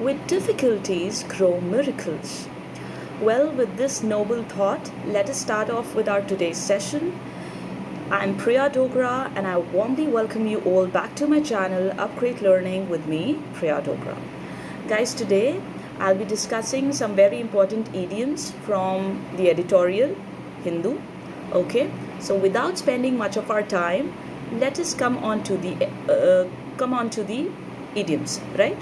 with difficulties grow miracles. Well, with this noble thought, let us start off with our today's session. I'm Priya Dogra and I warmly welcome you all back to my channel Upgrade Learning with me, Priya Dogra. Guys, today I'll be discussing some very important idioms from the editorial Hindu. Okay, so without spending much of our time, let us come on to the idioms, right?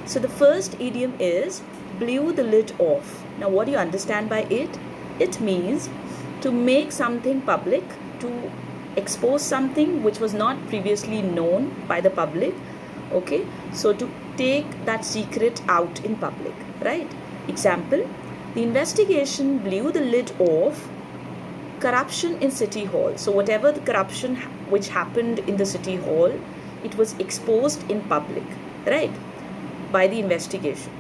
So the first idiom is blew the lid off. Now what do you understand by it? It means to make something public, to expose something which was not previously known by the public. Okay, so to take that secret out in public, right? Example, the investigation blew the lid off corruption in City Hall. So whatever the corruption which happened in the City Hall, it was exposed in public, right, by the investigation.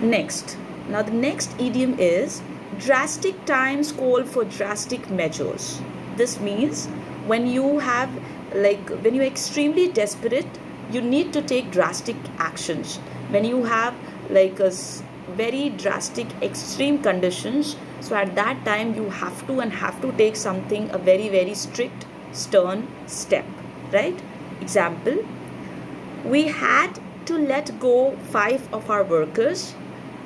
Next, now the next idiom is drastic times call for drastic measures. This means when you're extremely desperate, you need to take drastic actions. When you have very drastic extreme conditions, so at that time you have to take a very strict, stern step, right? Example, we had to let go 5 of our workers,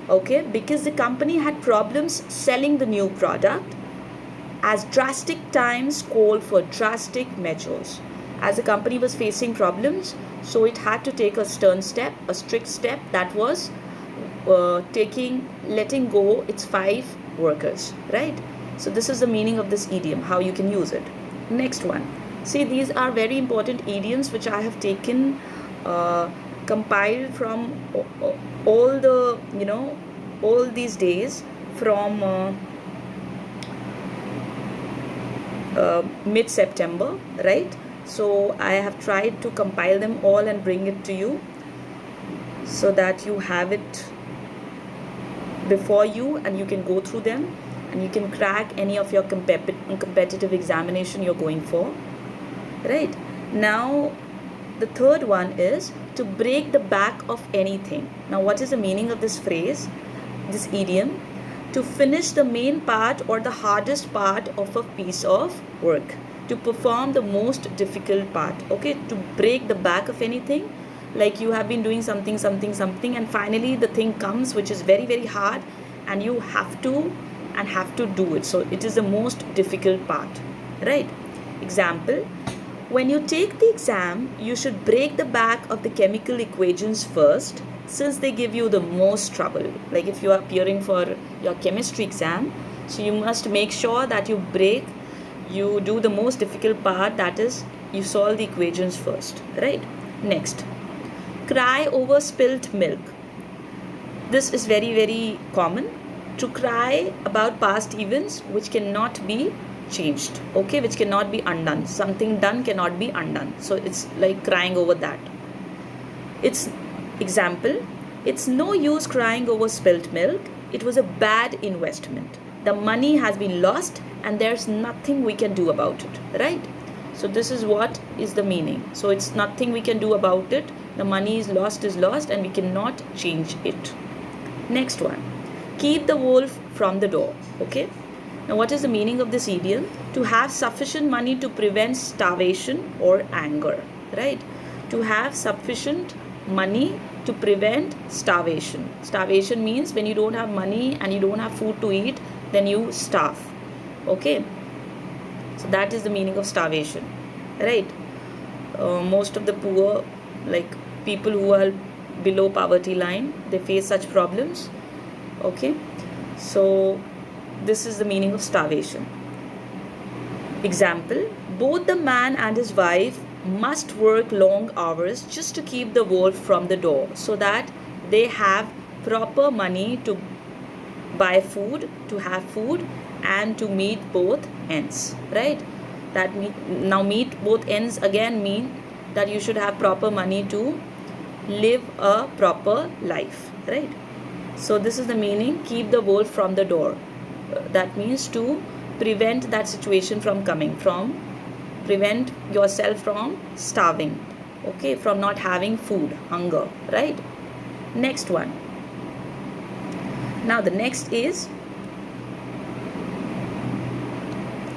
okay, because the company had problems selling the new product, as drastic times call for drastic measures. As the company was facing problems, so it had to take a stern step, a strict step, that was letting go its 5 workers, right? So this is the meaning of this idiom, how you can use it. Next one, see, these are very important idioms which I have taken compiled from all these days from mid-September, right? So I have tried to compile them all and bring it to you so that you have it before you and you can go through them and you can crack any of your competitive examination you're going for, right? Now the third one is to break the back of anything. Now what is the meaning of this phrase, this idiom? To finish the main part or the hardest part of a piece of work, to perform the most difficult part. Okay, to break the back of anything, like you have been doing something and finally the thing comes which is very hard and you have to do it. So it is the most difficult part, right? Example, when you take the exam, you should break the back of the chemical equations first, since they give you the most trouble. Like if you are appearing for your chemistry exam, so you must make sure that you do the most difficult part, that is, you solve the equations first, right? Next, cry over spilt milk. This is very common, to cry about past events which cannot be changed, okay, which cannot be undone. Something done cannot be undone, so it's like crying over that. It's example, it's no use crying over spilt milk, it was a bad investment, the money has been lost and there's nothing we can do about it, right? So this is what is the meaning. So it's nothing we can do about it, the money is lost and we cannot change it. Next one, keep the wolf from the door. Okay, now what is the meaning of this idiom? To have sufficient money to prevent starvation or anger, right? To have sufficient money to prevent starvation. Starvation means when you don't have money and you don't have food to eat, then you starve. Okay, so that is the meaning of starvation, right? Most of the poor, like people who are below poverty line, they face such problems. Okay, so this is the meaning of starvation. Example, both the man and his wife must work long hours just to keep the wolf from the door, so that they have proper money to buy food, to have food, and to meet both ends, right? That meet both ends again mean that you should have proper money to live a proper life, right? So this is the meaning, keep the wolf from the door. That means to prevent that situation from coming, prevent yourself from starving, okay, from not having food, hunger, right? Next one. Now the next is,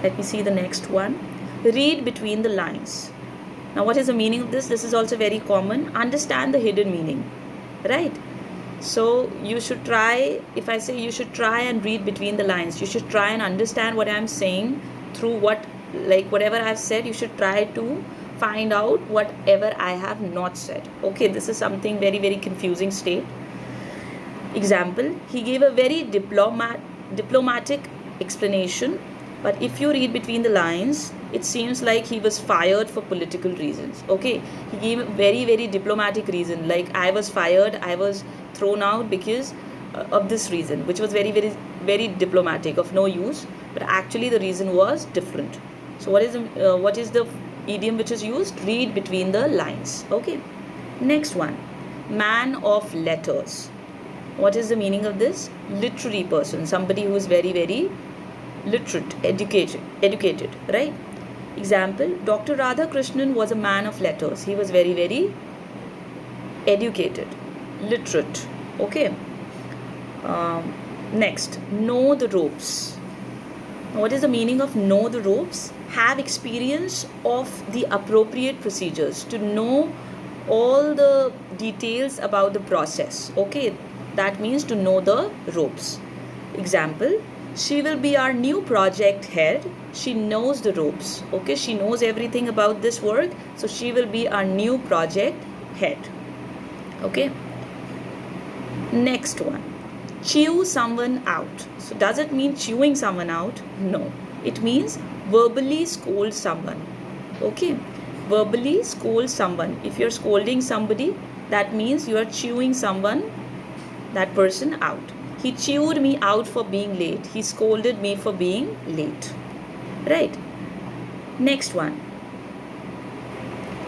let me see the next one. Read between the lines. Now what is the meaning of this? This is also very common. Understand the hidden meaning, right? So you should try, if I say you should try and read between the lines, you should try and understand what I'm saying through whatever I've said. You should try to find out whatever I have not said. Okay, this is something very, very confusing state. Example, he gave a very diplomatic explanation, but if you read between the lines, it seems like he was fired for political reasons. Okay, he gave a very, very diplomatic reason, like I was fired, I was thrown out because of this reason, which was very, very, very diplomatic, of no use, but actually the reason was different. So what is the idiom which is used? Read between the lines. Okay, next one, man of letters. What is the meaning of this? Literary person, somebody who is very, very literate, educated, right? Example, Dr. Radhakrishnan was a man of letters. He was very, very educated, literate. Okay. Next, know the ropes. What is the meaning of know the ropes? Have experience of the appropriate procedures, to know all the details about the process. Okay, that means to know the ropes. Example, she will be our new project head. She knows the ropes. Okay, she knows everything about this work, so she will be our new project head. Okay. Next one, chew someone out. So does it mean chewing someone out? No, it means verbally scold someone. Okay, verbally scold someone. If you're scolding somebody, that means you are chewing that person out. He chewed me out for being late. He scolded me for being late. Right. Next one,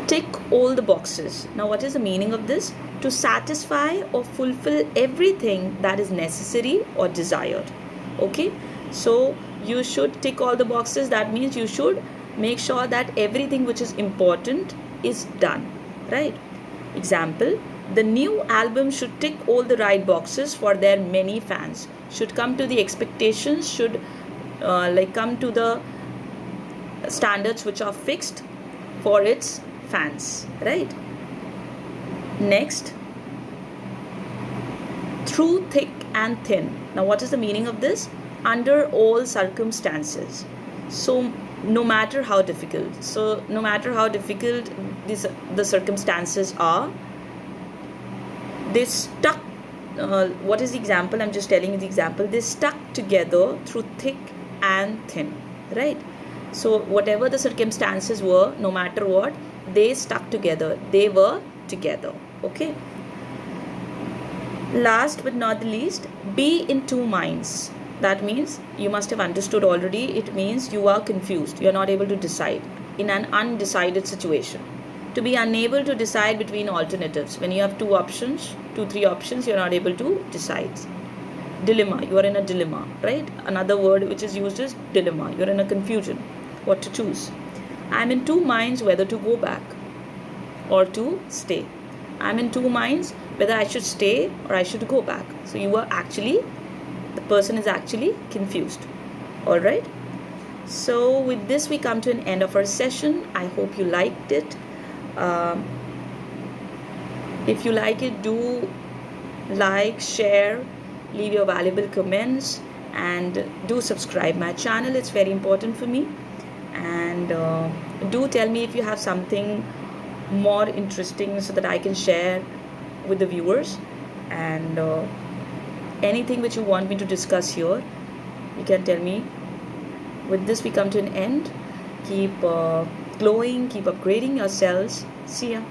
tick all the boxes. Now what is the meaning of this? To satisfy or fulfill everything that is necessary or desired. Okay, so you should tick all the boxes. That means you should make sure that everything which is important is done, right? Example, the new album should tick all the right boxes for their many fans. Should come to the expectations, should come to the standards which are fixed for its fans, right? Next, through thick and thin. Now what is the meaning of this? Under all circumstances. So no matter how difficult. So no matter how difficult the circumstances are, they stuck. What is the example? I'm just telling you the example. They stuck together through thick and thin, right? So whatever the circumstances were, no matter what, they stuck together. They were together. Okay. Last but not the least, be in two minds. That means you must have understood already. It means you are confused. You are not able to decide in an undecided situation. To be unable to decide between alternatives. When you have two, three options, you are not able to decide. Dilemma. You are in a dilemma, right? Another word which is used is dilemma. You are in a confusion. What to choose? I am in two minds whether to go back or to stay. I am in two minds whether I should stay or I should go back. So the person is actually confused. Alright. So with this we come to an end of our session. I hope you liked it. If you like it, do like, share, leave your valuable comments, and do subscribe my channel. It's very important for me. And do tell me if you have something more interesting so that I can share with the viewers, and anything which you want me to discuss here, you can tell me. With this we come to an end. Keep glowing, keep upgrading yourselves. See ya.